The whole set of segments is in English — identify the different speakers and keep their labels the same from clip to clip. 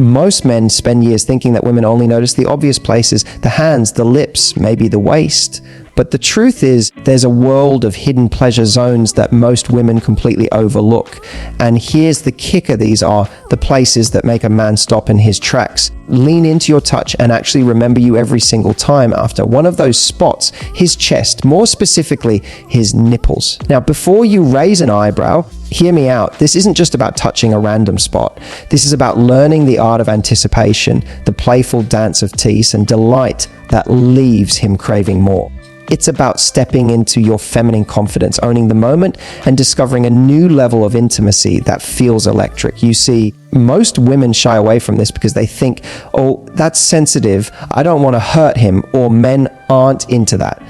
Speaker 1: Most men spend years thinking that women only notice the obvious places, the hands, the lips, maybe the waist. But the truth is, there's a world of hidden pleasure zones that most women completely overlook. And here's the kicker: these are the places that make a man stop in his tracks, lean into your touch, and actually remember you every single time after. One of those spots, his chest, more specifically, his nipples. Now, before you raise an eyebrow, hear me out. This isn't just about touching a random spot. This is about learning the art of anticipation, the playful dance of tease and delight that leaves him craving more. It's about stepping into your feminine confidence, owning the moment, and discovering a new level of intimacy that feels electric. You see, most women shy away from this because they think, oh, that's sensitive, I don't want to hurt him, or men aren't into that.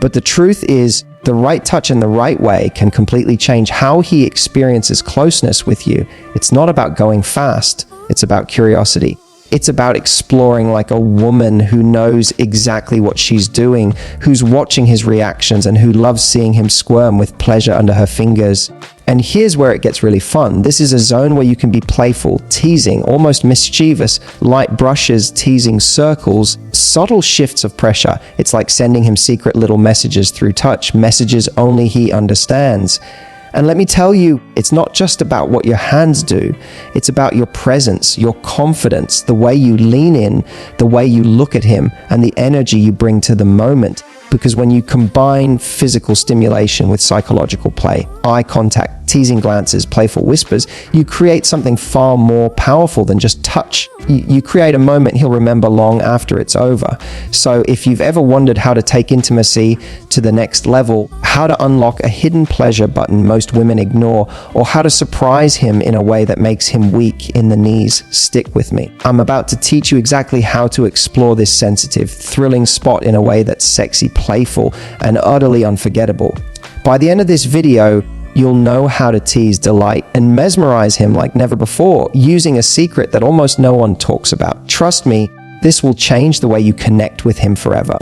Speaker 1: But the truth is, the right touch in the right way can completely change how he experiences closeness with you. It's not about going fast, it's about curiosity. It's about exploring like a woman who knows exactly what she's doing, who's watching his reactions, and who loves seeing him squirm with pleasure under her fingers. And here's where it gets really fun. This is a zone where you can be playful, teasing, almost mischievous, light brushes, teasing circles, subtle shifts of pressure. It's like sending him secret little messages through touch, messages only he understands. And let me tell you, it's not just about what your hands do. It's about your presence, your confidence, the way you lean in, the way you look at him, and the energy you bring to the moment. Because when you combine physical stimulation with psychological play, eye contact, teasing glances, playful whispers, you create something far more powerful than just touch. You create a moment he'll remember long after it's over. So if you've ever wondered how to take intimacy to the next level, how to unlock a hidden pleasure button most women ignore, or how to surprise him in a way that makes him weak in the knees, stick with me. I'm about to teach you exactly how to explore this sensitive, thrilling spot in a way that's sexy, playful, and utterly unforgettable. By the end of this video, you'll know how to tease, delight, and mesmerize him like never before, using a secret that almost no one talks about. Trust me, this will change the way you connect with him forever.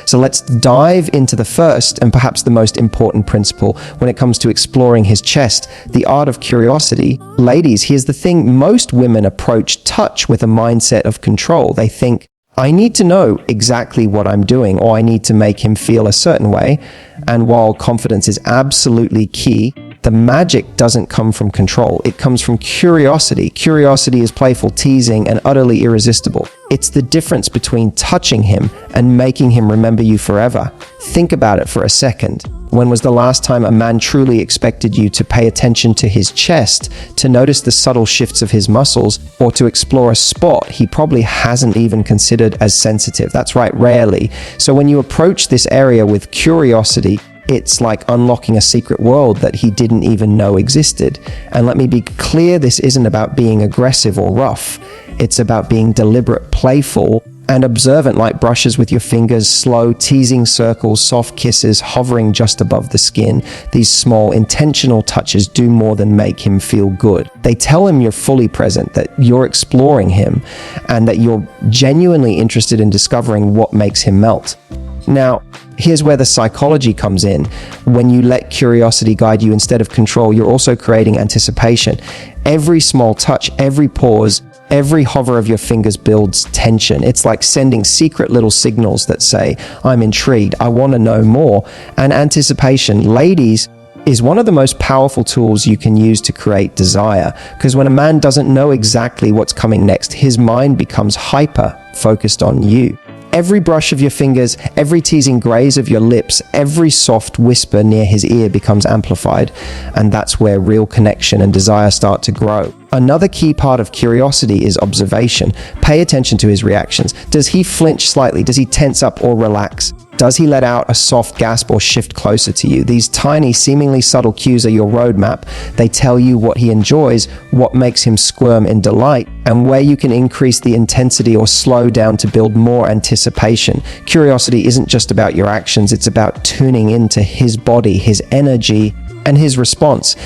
Speaker 1: So let's dive into the first and perhaps the most important principle when it comes to exploring his chest, the art of curiosity. Ladies, here's the thing: most women approach touch with a mindset of control. They think, I need to know exactly what I'm doing, or I need to make him feel a certain way. And while confidence is absolutely key, the magic doesn't come from control. It comes from curiosity. Curiosity is playful, teasing, and utterly irresistible. It's the difference between touching him and making him remember you forever. Think about it for a second. When was the last time a man truly expected you to pay attention to his chest, to notice the subtle shifts of his muscles, or to explore a spot he probably hasn't even considered as sensitive? That's right, rarely. So when you approach this area with curiosity, it's like unlocking a secret world that he didn't even know existed. And let me be clear, this isn't about being aggressive or rough. It's about being deliberate, playful, and observant, like brushes with your fingers, slow, teasing circles, soft kisses hovering just above the skin. These small, intentional touches do more than make him feel good. They tell him you're fully present, that you're exploring him, and that you're genuinely interested in discovering what makes him melt. Now, here's where the psychology comes in. When you let curiosity guide you instead of control, you're also creating anticipation. Every small touch, every pause, every hover of your fingers builds tension. It's like sending secret little signals that say, I'm intrigued, I want to know more. And anticipation, ladies, is one of the most powerful tools you can use to create desire. Because when a man doesn't know exactly what's coming next, his mind becomes hyper focused on you. Every brush of your fingers, every teasing graze of your lips, every soft whisper near his ear becomes amplified, and that's where real connection and desire start to grow. Another key part of curiosity is observation. Pay attention to his reactions. Does he flinch slightly? Does he tense up or relax? Does he let out a soft gasp or shift closer to you? These tiny, seemingly subtle cues are your roadmap. They tell you what he enjoys, what makes him squirm in delight, and where you can increase the intensity or slow down to build more anticipation. Curiosity isn't just about your actions, it's about tuning into his body, his energy, and his response.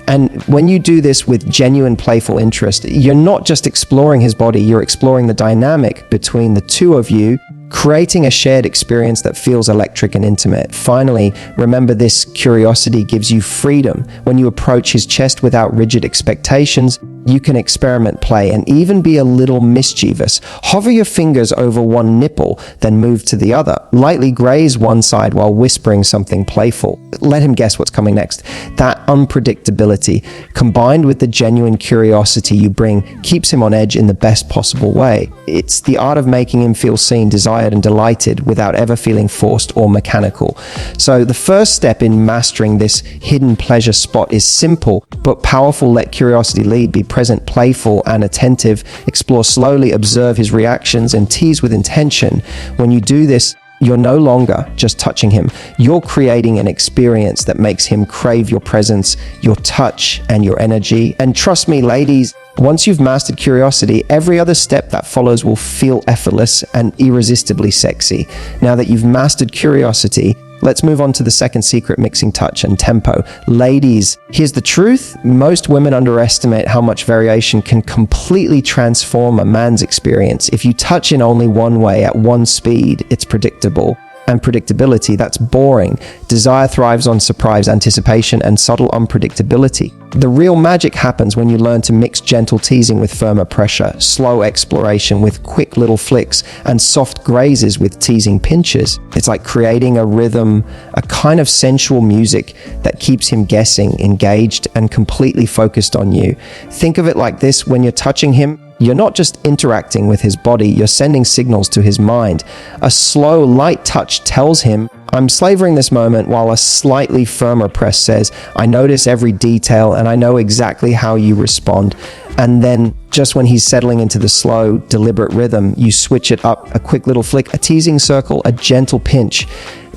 Speaker 1: And when you do this with genuine playful interest, you're not just exploring his body, you're exploring the dynamic between the two of you, creating a shared experience that feels electric and intimate. Finally, remember this: curiosity gives you freedom. When you approach his chest without rigid expectations, You can experiment, play, and even be a little mischievous. Hover your fingers over one nipple, then move to the other. Lightly graze one side while whispering something playful. Let him guess what's coming next. That unpredictability, combined with the genuine curiosity you bring, keeps him on edge in the best possible way. It's the art of making him feel seen, desired, and delighted without ever feeling forced or mechanical. So the first step in mastering this hidden pleasure spot is simple but powerful. Let curiosity lead. Be present, playful, and attentive. Explore slowly, observe his reactions, and tease with intention. When you do this, you're no longer just touching him. You're creating an experience that makes him crave your presence, your touch, and your energy. And trust me, ladies, once you've mastered curiosity, every other step that follows will feel effortless and irresistibly sexy. Now that you've mastered curiosity, let's move on to the second secret: mixing touch and tempo. Ladies, here's the truth. Most women underestimate how much variation can completely transform a man's experience. If you touch in only one way at one speed, it's predictable. And predictability, that's boring. Desire thrives on surprise, anticipation, and subtle unpredictability. The real magic happens when you learn to mix gentle teasing with firmer pressure, slow exploration with quick little flicks, and soft grazes with teasing pinches. It's like creating a rhythm, a kind of sensual music that keeps him guessing, engaged, and completely focused on you. Think of it like this: when you're touching him, you're not just interacting with his body, you're sending signals to his mind. A slow, light touch tells him, I'm savoring this moment, while a slightly firmer press says, I notice every detail and I know exactly how you respond. And then, just when he's settling into the slow, deliberate rhythm, you switch it up, a quick little flick, a teasing circle, a gentle pinch.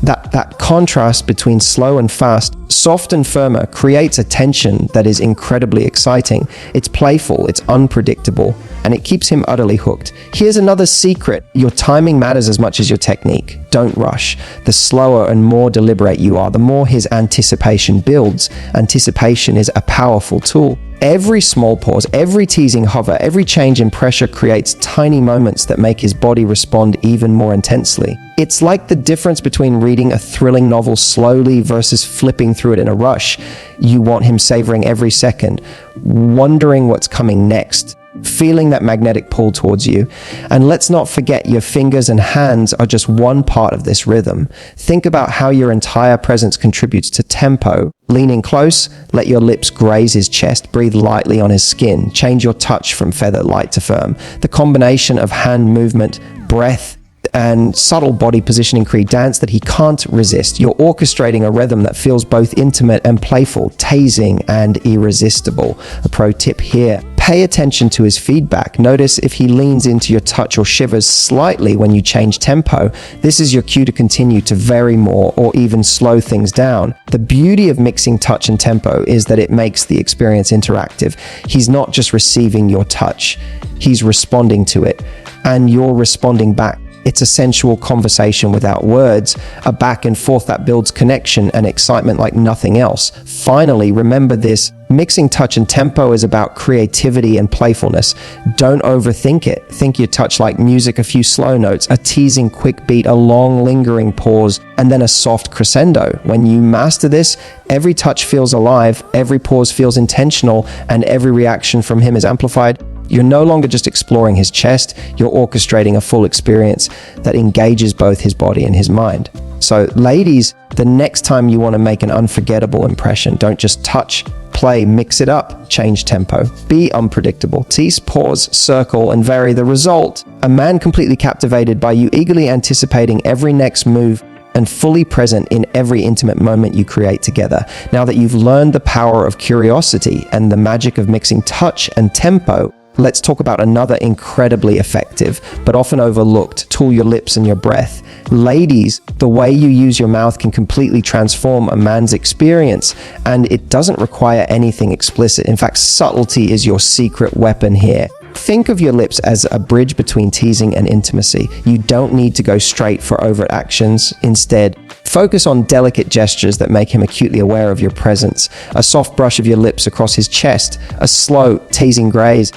Speaker 1: That contrast between slow and fast, soft and firmer, creates a tension that is incredibly exciting. It's playful, it's unpredictable, and it keeps him utterly hooked. Here's another secret: your timing matters as much as your technique. Don't rush. The slower and more deliberate you are, the more his anticipation builds. Anticipation is a powerful tool. Every small pause, every teasing hover, every change in pressure creates tiny moments that make his body respond even more intensely. It's like the difference between reading a thrilling novel slowly versus flipping through it in a rush. You want him savoring every second, wondering what's coming next, feeling that magnetic pull towards you. And let's not forget, your fingers and hands are just one part of this rhythm. Think about how your entire presence contributes to tempo. Lean in close, let your lips graze his chest, breathe lightly on his skin, change your touch from feather light to firm. The combination of hand movement, breath, and subtle body positioning create dance that he can't resist. You're orchestrating a rhythm that feels both intimate and playful, tasing and irresistible. A pro tip here: pay attention to his feedback. Notice if he leans into your touch or shivers slightly when you change tempo. This is your cue to continue, to vary more, or even slow things down. The beauty of mixing touch and tempo is that it makes the experience interactive. He's not just receiving your touch, he's responding to it, and you're responding back. It's a sensual conversation without words, a back and forth that builds connection and excitement like nothing else. Finally, remember this: mixing touch and tempo is about creativity and playfulness. Don't overthink it. Think your touch like music: a few slow notes, a teasing quick beat, a long lingering pause, and then a soft crescendo. When you master this, every touch feels alive, every pause feels intentional, and every reaction from him is amplified. You're no longer just exploring his chest, you're orchestrating a full experience that engages both his body and his mind. So ladies, the next time you want to make an unforgettable impression, don't just touch, play, mix it up, change tempo. Be unpredictable. Tease, pause, circle, and vary. The result: a man completely captivated by you, eagerly anticipating every next move, and fully present in every intimate moment you create together. Now that you've learned the power of curiosity and the magic of mixing touch and tempo, let's talk about another incredibly effective but often overlooked tool: your lips and your breath. Ladies, the way you use your mouth can completely transform a man's experience, and it doesn't require anything explicit. In fact, subtlety is your secret weapon here. Think of your lips as a bridge between teasing and intimacy. You don't need to go straight for overt actions. Instead, focus on delicate gestures that make him acutely aware of your presence. A soft brush of your lips across his chest, a slow, teasing graze,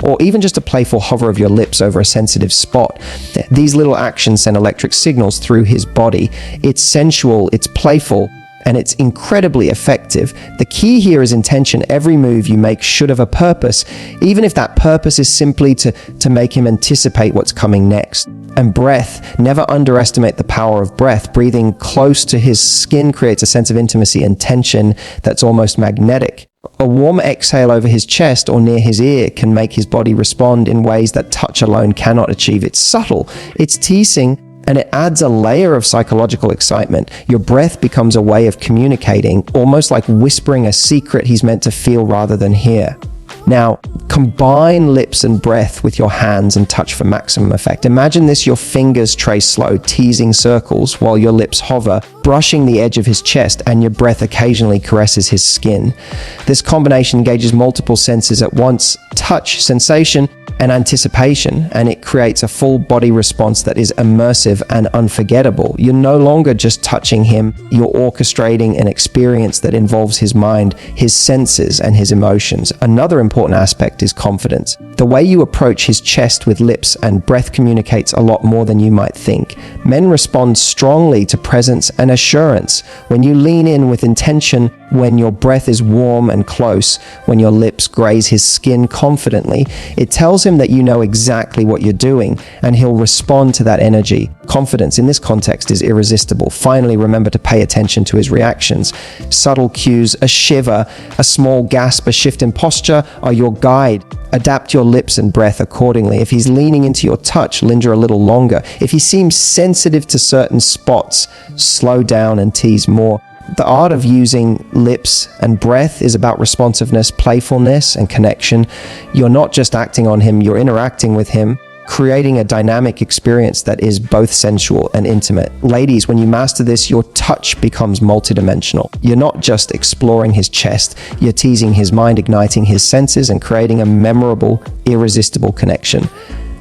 Speaker 1: or even just a playful hover of your lips over a sensitive spot. These little actions send electric signals through his body. It's sensual, it's playful, and it's incredibly effective. The key here is intention. Every move you make should have a purpose, even if that purpose is simply to make him anticipate what's coming next. And breath, never underestimate the power of breath. Breathing close to his skin creates a sense of intimacy and tension that's almost magnetic. A warm exhale over his chest or near his ear can make his body respond in ways that touch alone cannot achieve. It's subtle, it's teasing, and it adds a layer of psychological excitement. Your breath becomes a way of communicating, almost like whispering a secret he's meant to feel rather than hear. Now, combine lips and breath with your hands and touch for maximum effect. Imagine this: your fingers trace slow, teasing circles while your lips hover, brushing the edge of his chest, and your breath occasionally caresses his skin. This combination engages multiple senses at once: touch, sensation, and anticipation, and it creates a full body response that is immersive and unforgettable. You're no longer just touching him, you're orchestrating an experience that involves his mind, his senses, and his emotions. Another important aspect is confidence. The way you approach his chest with lips and breath communicates a lot more than you might think. Men respond strongly to presence and assurance. When you lean in with intention, when your breath is warm and close, when your lips graze his skin confidently, it tells him that you know exactly what you're doing, and he'll respond to that energy. Confidence in this context is irresistible. Finally, remember to pay attention to his reactions. Subtle cues, a shiver, a small gasp, a shift in posture are your guide. Adapt your lips and breath accordingly. If he's leaning into your touch, linger a little longer. If he seems sensitive to certain spots, slow down and tease more. The art of using lips and breath is about responsiveness, playfulness, and connection. You're not just acting on him, you're interacting with him, creating a dynamic experience that is both sensual and intimate. Ladies, when you master this, your touch becomes multidimensional. You're not just exploring his chest, you're teasing his mind, igniting his senses, and creating a memorable, irresistible connection.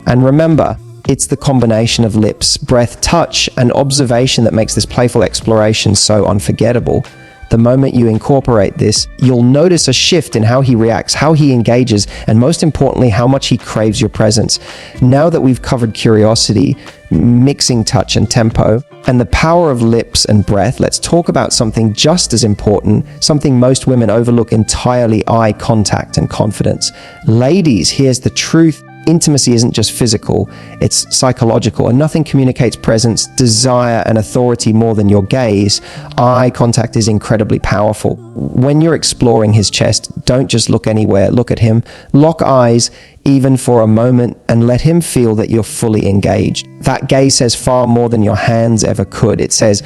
Speaker 1: And remember, it's the combination of lips, breath, touch, and observation that makes this playful exploration so unforgettable. The moment you incorporate this, you'll notice a shift in how he reacts, how he engages, and most importantly, how much he craves your presence. Now that we've covered curiosity, mixing touch and tempo, and the power of lips and breath, let's talk about something just as important, something most women overlook entirely: eye contact and confidence. Ladies, here's the truth. Intimacy isn't just physical, it's psychological, and nothing communicates presence, desire, and authority more than your gaze. Eye contact is incredibly powerful. When you're exploring his chest, don't just look anywhere, look at him. Lock eyes, even for a moment, and let him feel that you're fully engaged. That gaze says far more than your hands ever could. It says,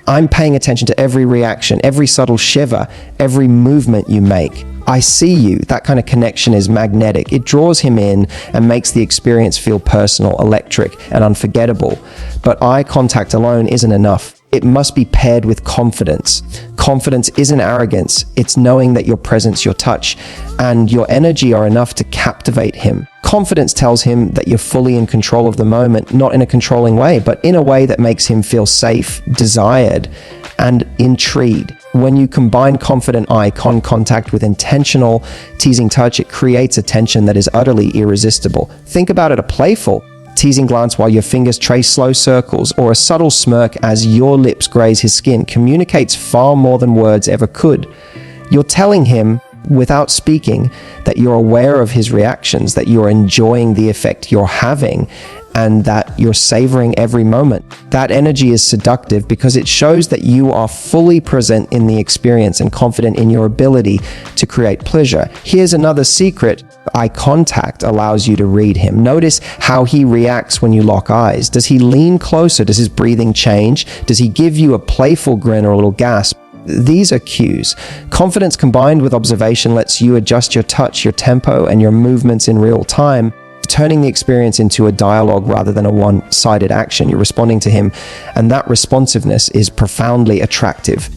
Speaker 1: I'm paying attention to every reaction, every subtle shiver, every movement you make. I see you. That kind of connection is magnetic. It draws him in and makes the experience feel personal, electric, and unforgettable. But eye contact alone isn't enough. It must be paired with confidence. Confidence isn't arrogance. It's knowing that your presence, your touch, and your energy are enough to captivate him. Confidence tells him that you're fully in control of the moment, not in a controlling way, but in a way that makes him feel safe, desired, and intrigued. When you combine confident eye contact with intentional, teasing touch, it creates a tension that is utterly irresistible. Think about it: a playful, teasing glance while your fingers trace slow circles, or a subtle smirk as your lips graze his skin, communicates far more than words ever could. You're telling him, without speaking, that you're aware of his reactions, that you're enjoying the effect you're having, and that you're savoring every moment. That energy is seductive because it shows that you are fully present in the experience and confident in your ability to create pleasure. Here's another secret: eye contact allows you to read him. Notice how he reacts when you lock eyes. Does he lean closer? Does his breathing change? Does he give you a playful grin or a little gasp? These are cues. Confidence combined with observation lets you adjust your touch, your tempo, and your movements in real time, turning the experience into a dialogue rather than a one-sided action. You're responding to him, and that responsiveness is profoundly attractive.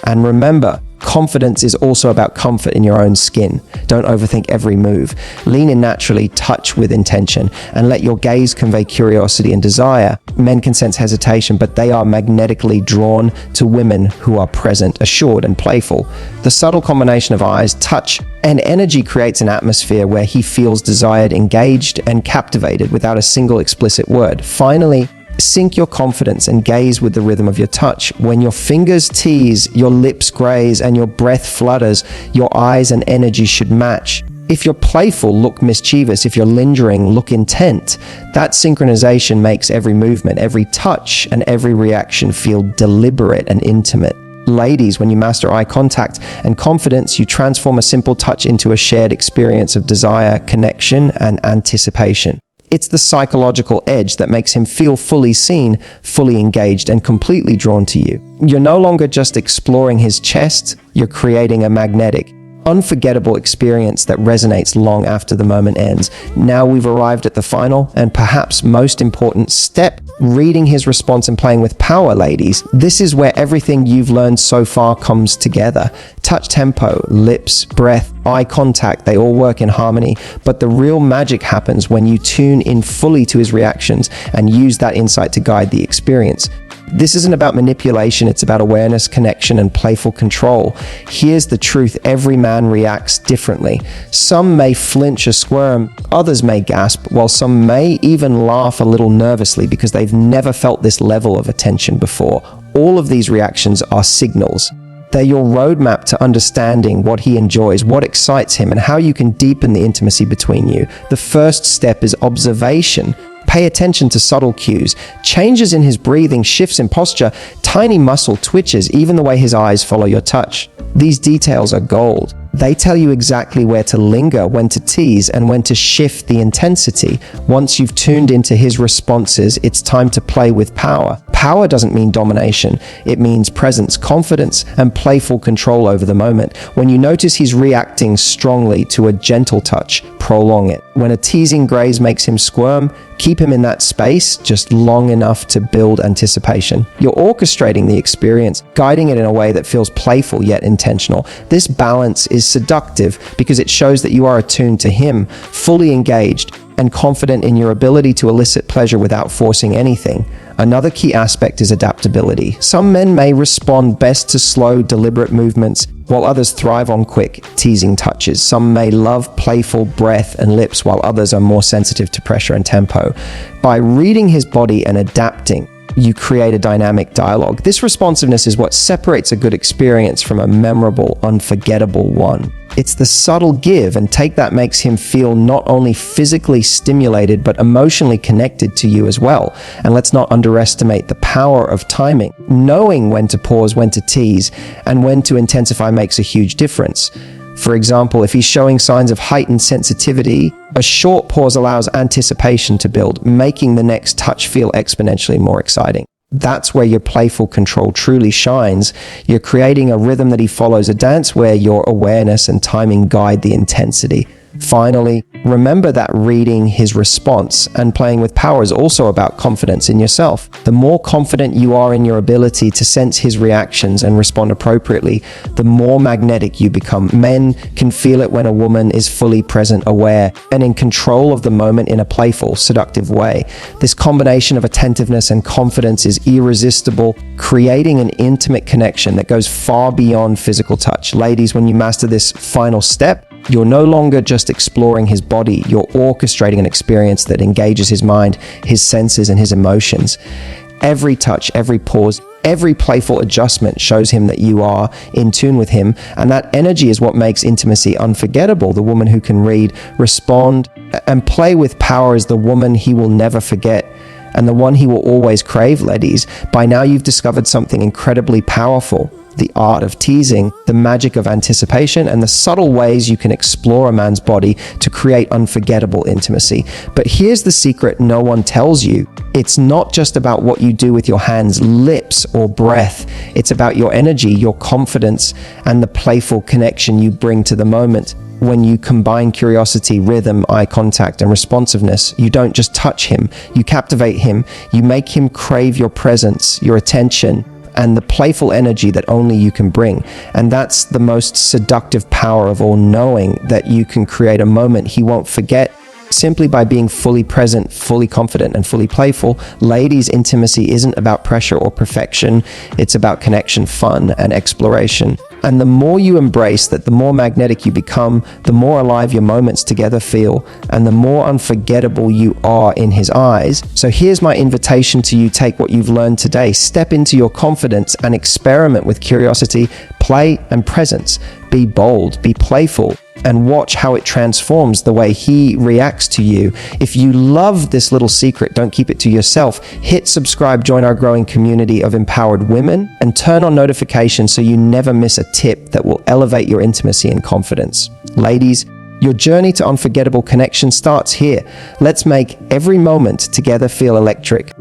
Speaker 1: And remember, confidence is also about comfort in your own skin. Don't overthink every move. Lean in naturally, touch with intention, and let your gaze convey curiosity and desire. Men can sense hesitation, but they are magnetically drawn to women who are present, assured, and playful. The subtle combination of eyes, touch, and energy creates an atmosphere where he feels desired, engaged, and captivated without a single explicit word. Finally, Sync your confidence and gaze with the rhythm of your touch. When your fingers tease, your lips graze, and your breath flutters, your eyes and energy should match. If you're playful, look mischievous. If you're lingering, look intent. That synchronization makes every movement, every touch, and every reaction feel deliberate and intimate. Ladies, when you master eye contact and confidence, you transform a simple touch into a shared experience of desire, connection, and anticipation. It's the psychological edge that makes him feel fully seen, fully engaged, and completely drawn to you. You're no longer just exploring his chest, you're creating a magnetic, unforgettable experience that resonates long after the moment ends. Now we've arrived at the final and perhaps most important step, reading his response and playing with power, ladies. This is where everything you've learned so far comes together. Touch tempo, lips, breath, eye contact, they all work in harmony, but the real magic happens when you tune in fully to his reactions and use that insight to guide the experience. This isn't about manipulation, it's about awareness, connection, and playful control. Here's the truth, every man reacts differently. Some may flinch or squirm, others may gasp, while some may even laugh a little nervously because they've never felt this level of attention before. All of these reactions are signals. They're your roadmap to understanding what he enjoys, what excites him, and how you can deepen the intimacy between you. The first step is observation. Pay attention to subtle cues, changes in his breathing, shifts in posture, tiny muscle twitches, even the way his eyes follow your touch. These details are gold. They tell you exactly where to linger, when to tease, and when to shift the intensity. Once you've tuned into his responses, it's time to play with power. Power doesn't mean domination. It means presence, confidence, and playful control over the moment. When you notice he's reacting strongly to a gentle touch, prolong it. When a teasing graze makes him squirm, keep him in that space just long enough to build anticipation. You're orchestrating the experience, guiding it in a way that feels playful yet intentional. This balance is seductive because it shows that you are attuned to him, fully engaged, and confident in your ability to elicit pleasure without forcing anything. Another key aspect is adaptability. Some men may respond best to slow, deliberate movements, while others thrive on quick, teasing touches. Some may love playful breath and lips, while others are more sensitive to pressure and tempo. By reading his body and adapting, you create a dynamic dialogue. This responsiveness is what separates a good experience from a memorable, unforgettable one. It's the subtle give and take that makes him feel not only physically stimulated, but emotionally connected to you as well. And let's not underestimate the power of timing. Knowing when to pause, when to tease, and when to intensify makes a huge difference. For example, if he's showing signs of heightened sensitivity, a short pause allows anticipation to build, making the next touch feel exponentially more exciting. That's where your playful control truly shines. You're creating a rhythm that he follows, a dance where your awareness and timing guide the intensity. Finally, remember that reading his response and playing with power is also about confidence in yourself. The more confident you are in your ability to sense his reactions and respond appropriately, the more magnetic you become. Men can feel it when a woman is fully present, aware, and in control of the moment in a playful, seductive way. This combination of attentiveness and confidence is irresistible, creating an intimate connection that goes far beyond physical touch. Ladies, when you master this final step, you're no longer just exploring his body, you're orchestrating an experience that engages his mind, his senses, and his emotions. Every touch, every pause, every playful adjustment shows him that you are in tune with him, and that energy is what makes intimacy unforgettable. The woman who can read, respond, and play with power is the woman he will never forget, and the one he will always crave, ladies. By now you've discovered something incredibly powerful. The art of teasing, the magic of anticipation, and the subtle ways you can explore a man's body to create unforgettable intimacy. But here's the secret no one tells you. It's not just about what you do with your hands, lips, or breath. It's about your energy, your confidence, and the playful connection you bring to the moment. When you combine curiosity, rhythm, eye contact, and responsiveness, you don't just touch him, you captivate him, you make him crave your presence, your attention, and the playful energy that only you can bring. And that's the most seductive power of all, knowing that you can create a moment he won't forget Simply by being fully present, fully confident, and fully playful, ladies, intimacy isn't about pressure or perfection. It's about connection, fun, and exploration. And the more you embrace that, the more magnetic you become, the more alive your moments together feel, and the more unforgettable you are in his eyes. So here's my invitation to you. Take what you've learned today, step into your confidence, and experiment with curiosity, play, and presence. Be bold, be playful, and watch how it transforms the way he reacts to you. If you love this little secret, don't keep it to yourself. Hit subscribe, join our growing community of empowered women, and turn on notifications so you never miss a tip that will elevate your intimacy and confidence. Ladies, your journey to unforgettable connection starts here. Let's make every moment together feel electric.